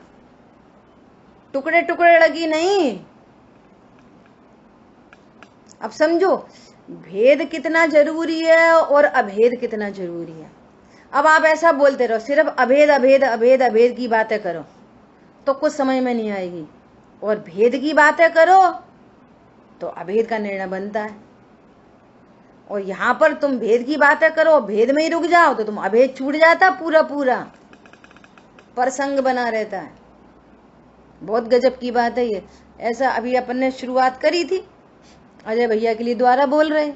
टुकड़े टुकड़े लड़की नहीं। अब समझो भेद कितना जरूरी है और अभेद कितना जरूरी है। अब आप ऐसा बोलते रहो, सिर्फ अभेद अभेद अभेद अभेद की बातें करो तो कुछ समझ में नहीं आएगी, और भेद की बातें करो तो अभेद का निर्णय बनता है। और यहाँ पर तुम भेद की बातें करो, भेद में ही रुक जाओ तो तुम अभेद छूट जाता, पूरा पूरा प्रसंग बना रहता है। बहुत गजब की बात है ये। ऐसा अभी अपन ने शुरुआत करी थी, अजय भैया के लिए द्वारा बोल रहे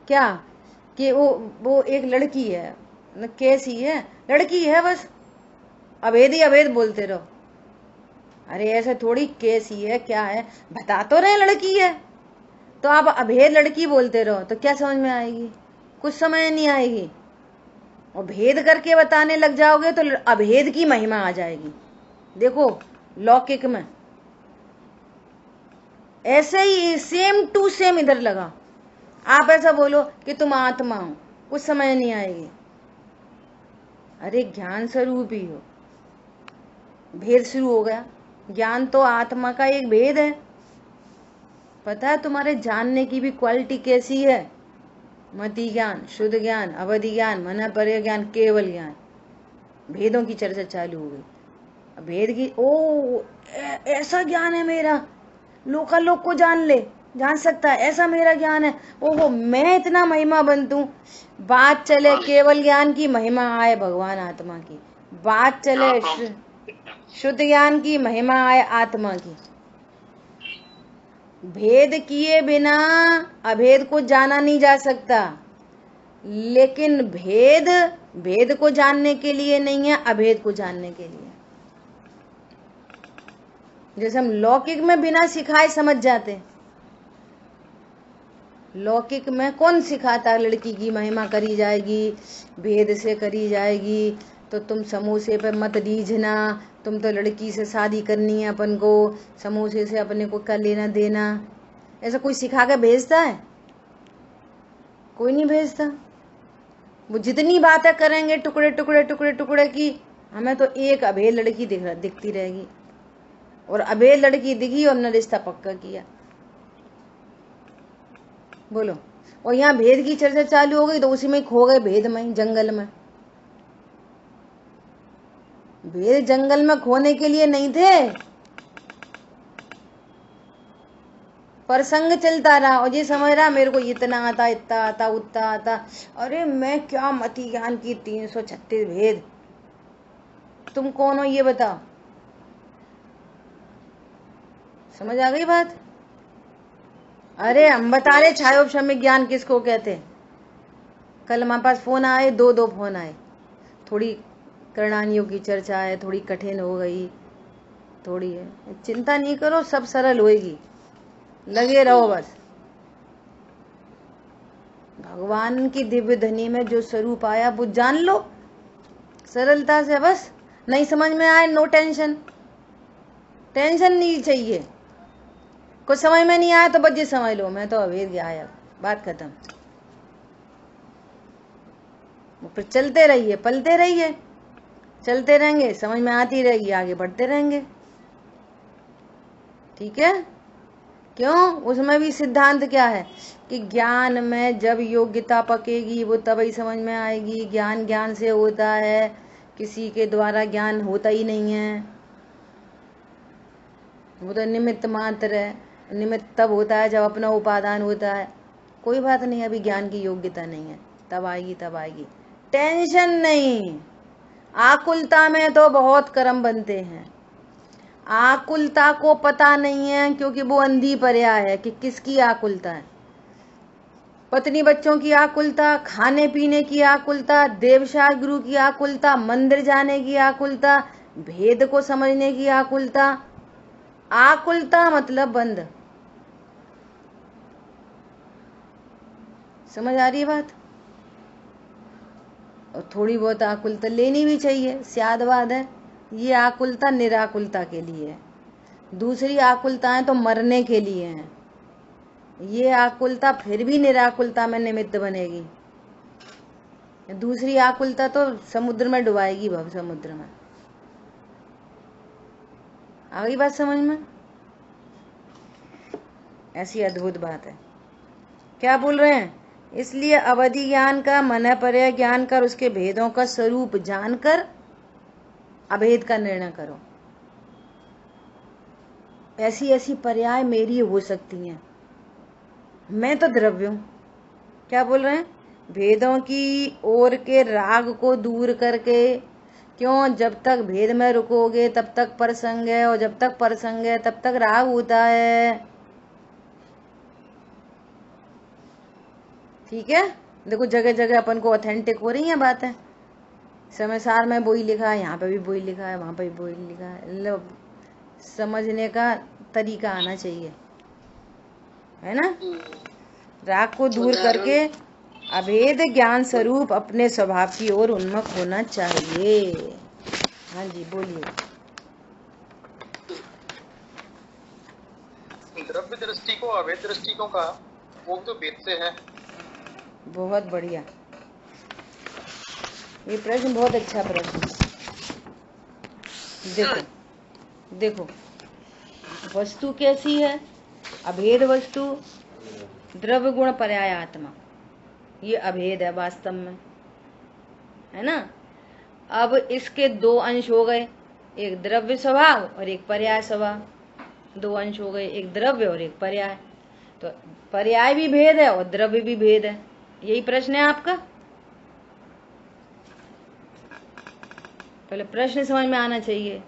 क्या कि वो एक लड़की है, कैसी है, लड़की है, बस अभेद ही अभेद बोलते रहो। अरे ऐसे थोड़ी, कैसी है, क्या है, बता तो रहे लड़की है, तो आप अभेद लड़की बोलते रहो तो क्या समझ में आएगी? कुछ समझ नहीं आएगी। और भेद करके बताने लग जाओगे तो अभेद की महिमा आ जाएगी। देखो लौकिक में ऐसे ही सेम टू सेम इधर लगा। आप ऐसा बोलो कि तुम आत्मा हो, कुछ समझ नहीं आएगी। अरे ज्ञान स्वरूप ही हो, भेद शुरू हो गया। ज्ञान तो आत्मा का एक भेद है। पता है तुम्हारे जानने की भी क्वालिटी कैसी है? मति ज्ञान, शुद्ध ज्ञान, अवधि ज्ञान, मन पर्य ज्ञान, केवल ज्ञान। भेदों की चर्चा चालू हो गई। भेद की ऐसा ज्ञान है मेरा, लोकालोक को जान सकता है, ऐसा मेरा ज्ञान है। ओहो मैं इतना महिमा बनतू। बात चले केवल ज्ञान की, महिमा आए भगवान आत्मा की। बात चले शुद्ध ज्ञान की, महिमा आए आत्मा की। भेद किए बिना अभेद को जाना नहीं जा सकता, लेकिन भेद को जानने के लिए नहीं है, अभेद को जानने के लिए। जैसे हम लौकिक में बिना सिखाए समझ जाते। लौकिक में कौन सिखाता है लड़की की महिमा करी जाएगी, भेद से करी जाएगी, तो तुम समोसे पे मत रीझना, तुम तो लड़की से शादी करनी है अपन को, समोसे से अपने को क्या लेना देना। ऐसा कोई सिखा के भेजता है? कोई नहीं भेजता। वो जितनी बातें करेंगे टुकड़े टुकड़े टुकड़े टुकड़े की, हमें तो एक अभेद लड़की दिखती रहेगी, और अभेद लड़की दिखी और न रिश्ता पक्का किया। बोलो। और यहाँ भेद की चर्चा चालू हो गई तो उसी में खो गए, भेद में, जंगल में। भेद जंगल में खोने के लिए नहीं थे, प्रसंग चलता रहा और ये समझ रहा मेरे को इतना आता, इतना आता, उतना आता। अरे मैं क्या मति ज्ञान की 336 भेद। तुम कौन हो ये बताओ? समझ आ गई बात? अरे हम बता रहे छायोपशमिक ज्ञान किसको कहते। कल हमारे पास फोन आए, दो फोन आए, थोड़ी करणानियों की चर्चा है, थोड़ी कठिन हो गई, थोड़ी है। चिंता नहीं करो, सब सरल होएगी, लगे रहो बस। भगवान की दिव्य धनी में जो स्वरूप आया वो जान लो सरलता से। बस नहीं समझ में आए, नो टेंशन, टेंशन नहीं चाहिए। कुछ समझ में नहीं आया तो बस ये समझ लो मैं तो अभेद गया है, बात खत्म। फिर चलते रहिए, पलते रहिए, चलते रहेंगे, समझ में आती रहेगी, आगे बढ़ते रहेंगे। ठीक है? क्यों? उसमें भी सिद्धांत क्या है कि ज्ञान में जब योग्यता पकेगी वो तभी समझ में आएगी। ज्ञान ज्ञान से होता है, किसी के द्वारा ज्ञान होता ही नहीं है, वो तो निमित्त मात्र है। निमित्त तब होता है जब अपना उपादान होता है। कोई बात नहीं, अभी ज्ञान की योग्यता नहीं है, तब आएगी, तब आएगी, टेंशन नहीं। आकुलता में तो बहुत कर्म बनते हैं। आकुलता को पता नहीं है क्योंकि वो अंधी पर्याय है कि किसकी आकुलता है। पत्नी बच्चों की आकुलता, खाने पीने की आकुलता, देवशास्त्र गुरु की आकुलता, मंदिर जाने की आकुलता, भेद को समझने की आकुलता। आकुलता मतलब बंद। समझ आ रही है बात? और थोड़ी बहुत आकुलता लेनी भी चाहिए, स्यादवाद है। ये आकुलता निराकुलता के लिए है। दूसरी आकुलताएं तो मरने के लिए हैं। ये आकुलता फिर भी निराकुलता में निमित्त बनेगी। दूसरी आकुलता तो समुद्र में डुबाएगी, भव समुद्र में। आ गई बात समझ में? ऐसी अद्भुत बात है। क्या बोल रहे हैं? इसलिए अवधि ज्ञान का, मन पर्याय ज्ञान कर, उसके भेदों का स्वरूप जानकर अभेद का निर्णय करो। ऐसी ऐसी पर्याय मेरी हो सकती हैं, मैं तो द्रव्य हूं। क्या बोल रहे हैं? भेदों की ओर के राग को दूर करके, क्यों? जब तक भेद में रुकोगे तब तक परसंग है, और जब तक परसंग है तब तक राग होता है। ठीक है? देखो जगह जगह अपन को ऑथेंटिक हो रही हैं बातें। समयसार में वही लिखा है, यहाँ पे भी वही लिखा है, वहां पे भी वही लिखा है। समझने का तरीका आना चाहिए, है ना? राग को दूर करके अभेद ज्ञान स्वरूप अपने स्वभाव की ओर उन्मुख होना चाहिए। हाँ जी, बोलिए। द्रव्य दृष्टि को अभेद दृष्टि को कहा, वो तो भेद से है। बहुत बढ़िया, ये प्रश्न बहुत अच्छा प्रश्न। देखो देखो, वस्तु कैसी है? अभेद वस्तु, द्रव्य गुण पर्याय आत्मा, ये अभेद है वास्तव में, है ना? अब इसके दो अंश हो गए, एक द्रव्य स्वभाव और एक पर्याय स्वभाव। दो अंश हो गए, एक द्रव्य और एक पर्याय। तो पर्याय भी भेद है और द्रव्य भी भेद है। यही प्रश्न है आपका? पहले प्रश्न समझ में आना चाहिए।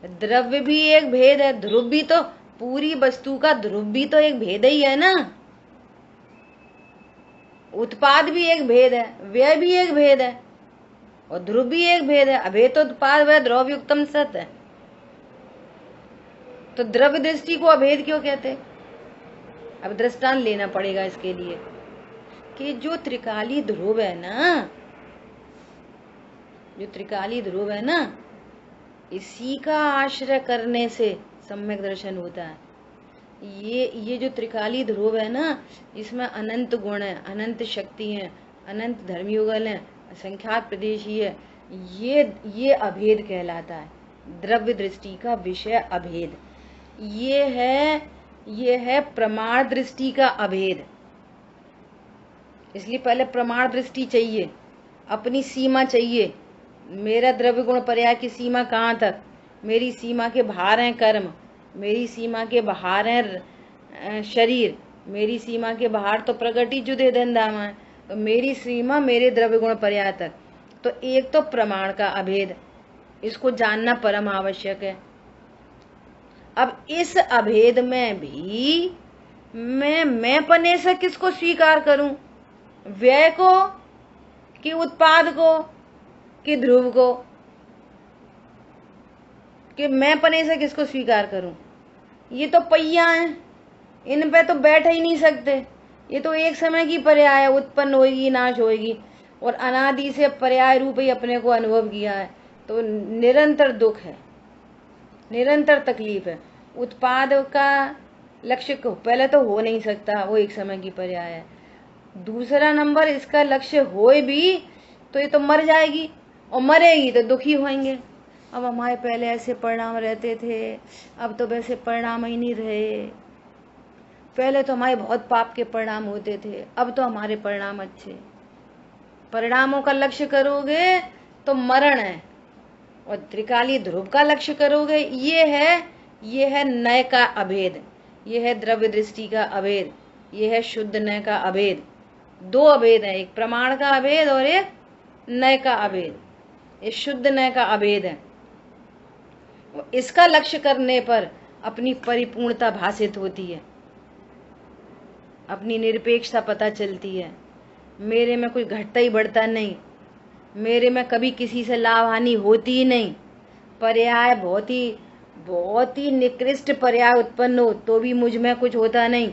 द्रव्य भी एक भेद है, ध्रुव भी, तो पूरी वस्तु का ध्रुव भी तो एक भेद ही है ना। उत्पाद भी एक भेद है, व्यय भी एक भेद है, और ध्रुव भी एक भेद है। अभेद तो उत्पाद वह द्रव्युक्तम सत है। तो द्रव्य दृष्टि को अभेद क्यों कहते? अब दृष्टांत लेना पड़ेगा इसके लिए कि जो त्रिकाली ध्रुव है ना, जो त्रिकाली ध्रुव है ना, इसी का आश्रय करने से सम्यक दर्शन होता है। ये जो त्रिकाली ध्रुव है ना, इसमें अनंत गुण है, अनंत शक्ति है, अनंत धर्मयुगल है, असंख्यात प्रदेशी है। ये अभेद कहलाता है। द्रव्य दृष्टि का विषय अभेद। ये है प्रमाण दृष्टि का अभेद। इसलिए पहले प्रमाण दृष्टि चाहिए, अपनी सीमा चाहिए। मेरा द्रव्य गुण पर्याय की सीमा कहाँ तक? मेरी सीमा के बाहर है कर्म, मेरी सीमा के बाहर है शरीर, मेरी सीमा के बाहर तो प्रकृति जुदे धंधामा है। तो मेरी सीमा मेरे द्रव्य गुण पर्याय तक। तो एक तो प्रमाण का अभेद, इसको जानना परम आवश्यक है। अब इस अभेद में भी मैं पने से किसको स्वीकार करूं? व्यय को कि उत्पाद को कि ध्रुव को? कि मैं पने से किसको स्वीकार करूं? ये तो पहिया हैं, इन पे तो बैठ ही नहीं सकते। ये तो एक समय की पर्याय है, उत्पन्न होगी नाश होगी, और अनादि से पर्याय रूप ही अपने को अनुभव किया है। तो निरंतर दुख है, निरंतर तकलीफ है। उत्पाद का लक्ष्य को पहले तो हो नहीं सकता, वो एक समय की पर्याय है। दूसरा नंबर, इसका लक्ष्य होए भी तो ये तो मर जाएगी, और मरेगी तो दुखी होंगे। अब हमारे पहले ऐसे परिणाम रहते थे, अब तो वैसे परिणाम ही नहीं रहे। पहले तो हमारे बहुत पाप के परिणाम होते थे, अब तो हमारे परिणाम अच्छे। परिणामों का लक्ष्य करोगे तो मरण है। और त्रिकाली ध्रुव का लक्ष्य करोगे, ये है नय का अभेद, ये है द्रव्य दृष्टि का अभेद, ये है शुद्ध नय का अभेद। दो अभेद है, एक प्रमाण का अभेद और एक नय का अभेद। ये शुद्ध नय का अभेद है। इसका लक्ष्य करने पर अपनी परिपूर्णता भासित होती है, अपनी निरपेक्षता पता चलती है। मेरे में कोई घटता ही बढ़ता नहीं, मेरे में कभी किसी से लाभ हानि होती ही नहीं। पर्याय बहुत ही निकृष्ट पर्याय उत्पन्न हो तो भी मुझ में कुछ होता नहीं,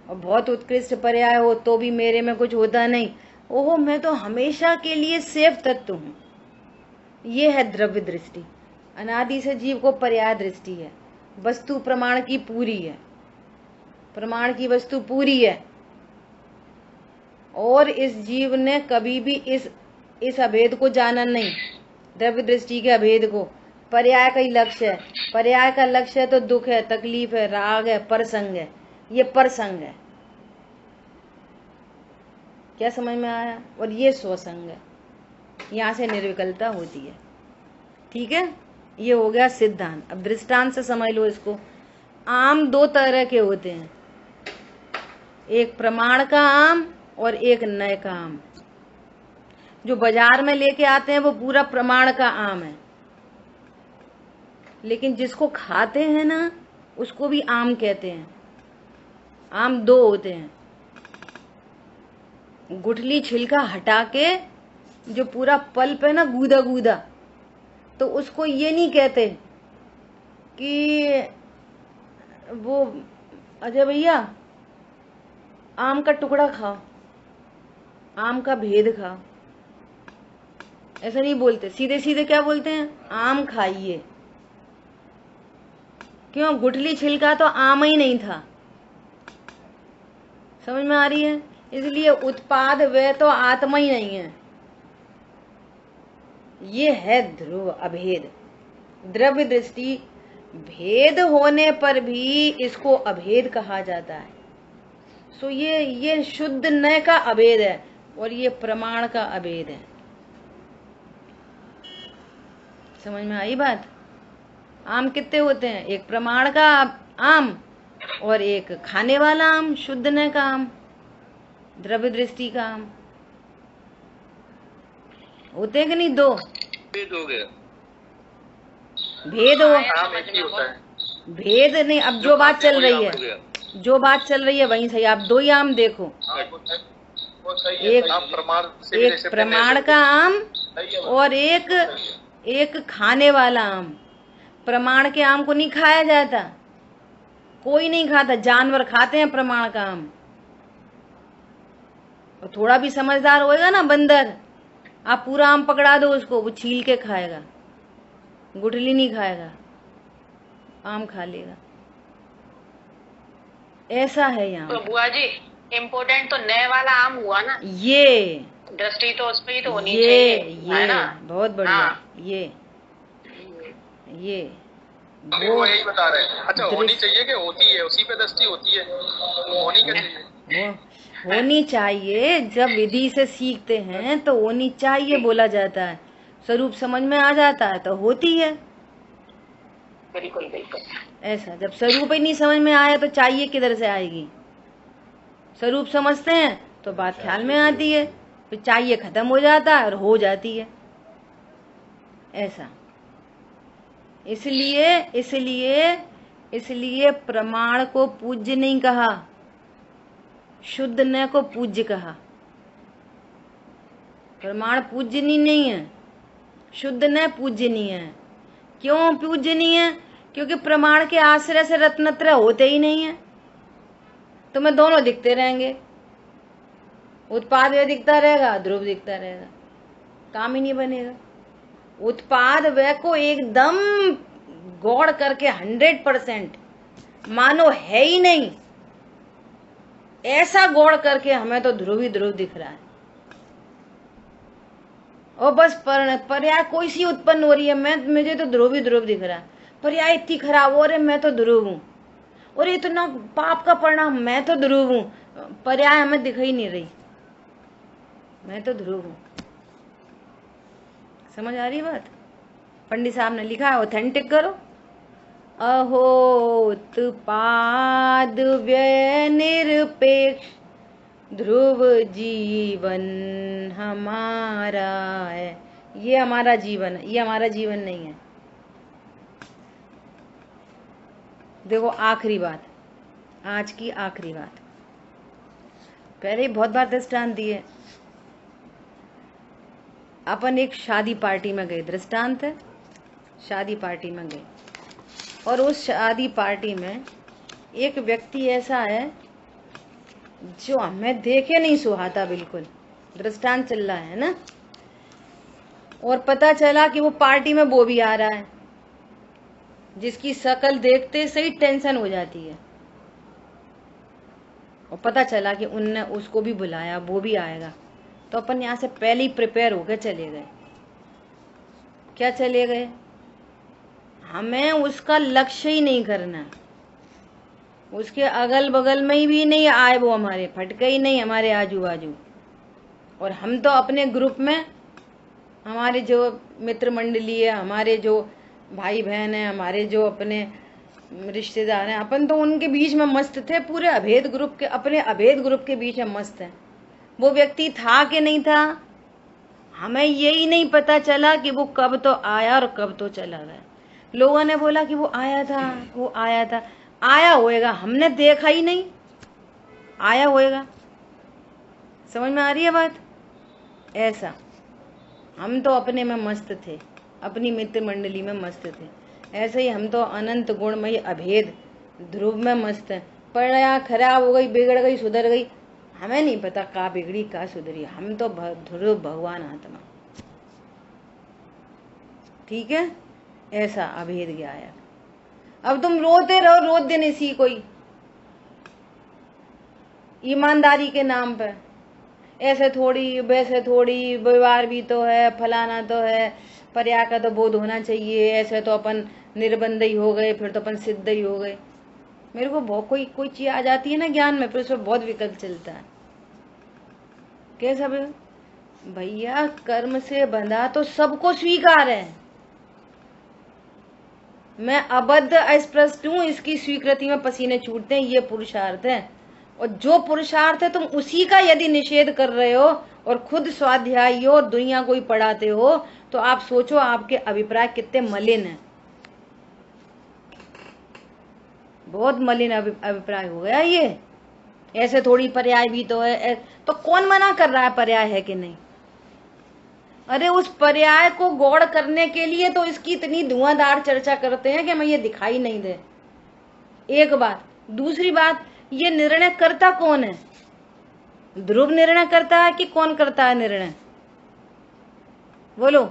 और बहुत उत्कृष्ट पर्याय हो तो भी मेरे में कुछ होता नहीं। ओहो, मैं तो हमेशा के लिए सेफ तत्व हूँ। ये है द्रव्य दृष्टि। अनादि से जीव को पर्याय दृष्टि है। वस्तु प्रमाण की पूरी है, प्रमाण की वस्तु पूरी है, और इस जीव ने कभी भी इस अभेद को जाना नहीं, द्रव्य दृष्टि के अभेद को। पर्याय का ही लक्ष्य है। पर्याय का लक्ष्य है तो दुख है, तकलीफ है, राग है, परसंग है। ये परसंग है। क्या समझ में आया? और ये स्वसंग है, यहाँ से निर्विकलता होती है। ठीक है, ये हो गया सिद्धांत। अब दृष्टांत से समझ लो इसको। आम दो तरह के होते हैं, एक प्रमाण का आम और एक नय का आम। जो बाजार में लेके आते हैं वो पूरा प्रमाण का आम है, लेकिन जिसको खाते हैं ना उसको भी आम कहते हैं। आम दो होते हैं, गुठली छिलका हटा के जो पूरा पल्प है ना, गूदा गूदा, तो उसको ये नहीं कहते कि वो अजय भैया आम का टुकड़ा खाओ, आम का भेद खाओ। ऐसा नहीं बोलते, सीधे सीधे क्या बोलते हैं? आम खाइए। क्यों? गुठली छिलका तो आम ही नहीं था। समझ में आ रही है? इसलिए उत्पाद वे तो आत्मा ही नहीं है। ये है ध्रुव अभेद। द्रव्य दृष्टि भेद होने पर भी इसको अभेद कहा जाता है। सो ये शुद्ध नय का अभेद है और ये प्रमाण का अभेद है। समझ में आई बात? आम कितने होते हैं? एक प्रमाण का आम और एक खाने वाला आम, शुद्ध नय का आम, द्रव्य दृष्टि का आम। होते हैं कि नहीं? दो भेद हो गया। भेद हो, आम एक ही होता है। भेद नहीं। अब जो बात चल रही है, जो बात चल रही है वहीं सही। आप दो ही आम देखो, एक प्रमाण का आम और एक खाने वाला आम। प्रमाण के आम को नहीं खाया जाता, कोई नहीं खाता, जानवर खाते हैं प्रमाण का आम। और थोड़ा भी समझदार होएगा ना बंदर, आप पूरा आम पकड़ा दो उसको, वो छील के खाएगा, गुठली नहीं खाएगा, आम खा लेगा। ऐसा है यहाँ। तो बुआ जी इम्पोर्टेंट तो नए वाला आम हुआ ना, ये दृष्टि तो उसमें ही तो होनी चाहिए, है ना? बहुत बढ़िया। हाँ। ये वो यही बता रहे हैं। अच्छा, होनी चाहिए कि होती है? उसी पे दृष्टि होती है, होनी क्या चाहिए? वो होनी चाहिए। जब विधि से सीखते हैं तो होनी चाहिए बोला जाता है। स्वरूप समझ में आ जाता है तो होती है। बिल्कुल बिल्कुल। ऐसा जब स्वरूप ही नहीं समझ में आया तो चाहिए किधर से आएगी? स्वरूप समझते हैं तो बात ख्याल में आती है, फिर चाहिए खत्म हो जाता है और हो जाती है। ऐसा इसलिए प्रमाण को पूज्य नहीं कहा, शुद्ध न को पूज्य कहा। प्रमाण पूज्यनीय नहीं है, शुद्ध न पूज्यनीय है। क्यों पूज्यनीय है? क्योंकि प्रमाण के आश्रय से रत्नत्रय होते ही नहीं है। तुम्हें दोनों दिखते रहेंगे, उत्पाद वे दिखता रहेगा, ध्रुव दिखता रहेगा, काम ही नहीं बनेगा। उत्पाद वे को एकदम गौड़ करके 100% मानो है ही नहीं, ऐसा गौड़ करके हमें तो ध्रुव ही ध्रुव दिख रहा है। और बस पर्याय कोई सी उत्पन्न हो रही है, मुझे तो ध्रुव ही ध्रुव दिख रहा है। पर्याय इतनी खराब हो रही है, मैं तो ध्रुव हूँ। और इतना पाप का परिणाम, मैं तो ध्रुव हूँ। पर्याय हमें दिख ही नहीं रही, मैं तो ध्रुव हूँ। समझ आ रही है बात? पंडित साहब ने लिखा है, ऑथेंटिक करो। अहोत्पाद व्यय निरपेक्ष ध्रुव जीवन हमारा है। ये हमारा जीवन है, ये हमारा जीवन नहीं है। देखो आखिरी बात, आज की आखिरी बात, पहले ही बहुत बार दृष्टांत दिए। अपन एक शादी पार्टी में गए, दृष्टांत है, शादी पार्टी में गए, और उस शादी पार्टी में एक व्यक्ति ऐसा है जो हमें देखे नहीं सुहाता बिल्कुल, दृष्टांत चल रहा है ना, और पता चला कि वो पार्टी में वो भी आ रहा है जिसकी शक्ल देखते से ही टेंशन हो जाती है, और पता चला कि उनने उसको भी बुलाया, वो भी आएगा। तो अपन यहाँ से पहले ही प्रिपेयर होकर चले गए। क्या चले गए? हमें उसका लक्ष्य ही नहीं करना, उसके अगल बगल में ही भी नहीं आए, वो हमारे फटके ही नहीं हमारे आजू बाजू। और हम तो अपने ग्रुप में, हमारे जो मित्र मंडली है, हमारे जो भाई बहन है, हमारे जो अपने रिश्तेदार हैं, अपन तो उनके बीच में मस्त थे, पूरे अभेद ग्रुप के, अपने अभेद ग्रुप के बीच में मस्त हैं। वो व्यक्ति था कि नहीं था, हमें यही नहीं पता चला कि वो कब तो आया और कब तो चला गया। लोगों ने बोला कि वो आया था, वो आया था, आया होएगा, हमने देखा ही नहीं, आया होएगा। समझ में आ रही है बात? ऐसा हम तो अपने में मस्त थे, अपनी मित्र मंडली में मस्त थे। ऐसे ही हम तो अनंत गुणमयी अभेद ध्रुव में मस्त है। पढ़ा खराब हो गई, बिगड़ गई, सुधर गई, हमें नहीं पता का बिगड़ी का सुधरी, हम तो ध्रुव भगवान आत्मा। ठीक है, ऐसा अभेद गया है। अब तुम रोते रहो रोज दिन इसी कोई ईमानदारी के नाम पे, ऐसे थोड़ी वैसे थोड़ी, व्यवहार भी तो है, फलाना तो है, पर्याय का तो बोध होना चाहिए, ऐसे तो अपन निर्बंध ही हो गए, फिर तो अपन सिद्ध ही हो गए। मेरे को बहुत कोई चीज आ जाती है ना ज्ञान में, फिर उसमें बहुत विकल्प चलता है। कैसा भैया? कर्म से बंधा तो सबको स्वीकार है, मैं अबद्ध अस्पष्ट हूं, इसकी स्वीकृति में पसीने छूटते हैं, ये पुरुषार्थ है। और जो पुरुषार्थ है तुम उसी का यदि निषेध कर रहे हो और खुद स्वाध्यायी हो, दुनिया को ही पढ़ाते हो, तो आप सोचो आपके अभिप्राय कितने मलिन हैं। बहुत मलिन अभिप्राय हो गया ये। ऐसे थोड़ी पर्याय भी तो है, तो कौन मना कर रहा है पर्याय है कि नहीं? अरे उस पर्याय को गौड़ करने के लिए तो इसकी इतनी धुआंधार चर्चा करते हैं कि हमें ये दिखाई नहीं दे। एक बात। दूसरी बात, ये निर्णय करता कौन है? ध्रुव निर्णय करता है कि कौन करता है निर्णय? बोलो,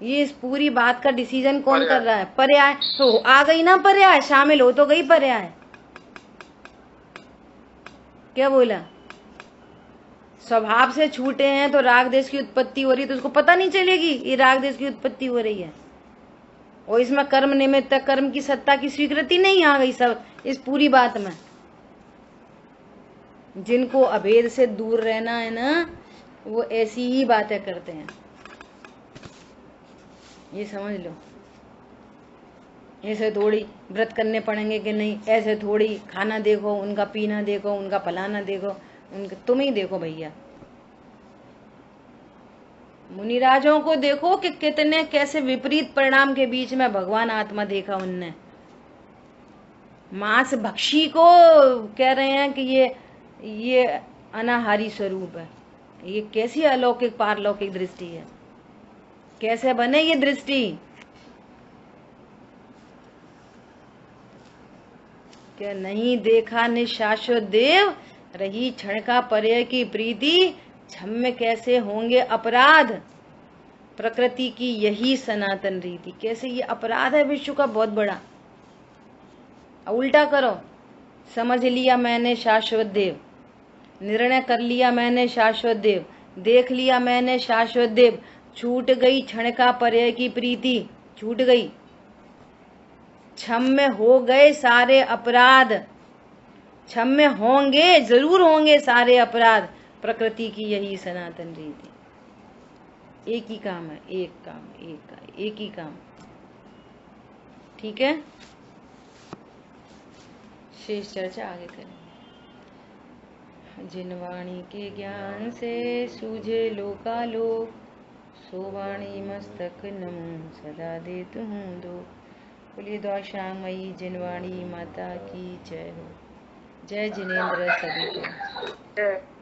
ये इस पूरी बात का डिसीजन कौन कर रहा है? पर्याय तो आ गई ना, पर्याय शामिल हो तो गई पर्याय। क्या बोला? स्वभाव से छूटे हैं तो राग देश की उत्पत्ति हो रही है, तो उसको पता नहीं चलेगी ये राग देश की उत्पत्ति हो रही है। और इसमें कर्म निमित्त कर्म की सत्ता की स्वीकृति नहीं आ गई सब इस पूरी बात में। जिनको अभेद से दूर रहना है ना, वो ऐसी ही बातें करते हैं, ये समझ लो। ऐसे थोड़ी व्रत करने पड़ेंगे कि नहीं, ऐसे थोड़ी खाना देखो, उनका पीना देखो, उनका फलाना देखो, उनका तुम ही देखो भैया। मुनिराजों को देखो कि कितने कैसे विपरीत परिणाम के बीच में भगवान आत्मा देखा उनने। मांस भक्षी को कह रहे हैं कि ये अनाहारी स्वरूप है। ये कैसी अलौकिक पारलौकिक दृष्टि है? कैसे बने ये दृष्टि? क्या नहीं देखा निशाश्वत देव, रही क्षण का पर्याय की प्रीति, क्षम्य कैसे होंगे अपराध, प्रकृति की यही सनातन रीति। कैसे ये अपराध है विश्व का बहुत बड़ा। उल्टा करो, समझ लिया मैंने शाश्वत देव, निर्णय कर लिया मैंने शाश्वत देव, देख लिया मैंने शाश्वत देव, छूट गई क्षण का पर्याय की प्रीति, छूट गई, क्षम्य हो गए सारे अपराध, क्षम्य होंगे, जरूर होंगे सारे अपराध, प्रकृति की यही सनातन रीति। एक ही काम है, एक ही काम। ठीक है, शेष चर्चा आगे करेंगे। जिन वाणी के ज्ञान से सूझे लोकालोक, सो वाणी मस्तक नमो सदा देतु हूँ दो। बोलिए द्वाशांगमयी जिनवाणी माता की जय हो। जय जिनेन्द्र सभी को।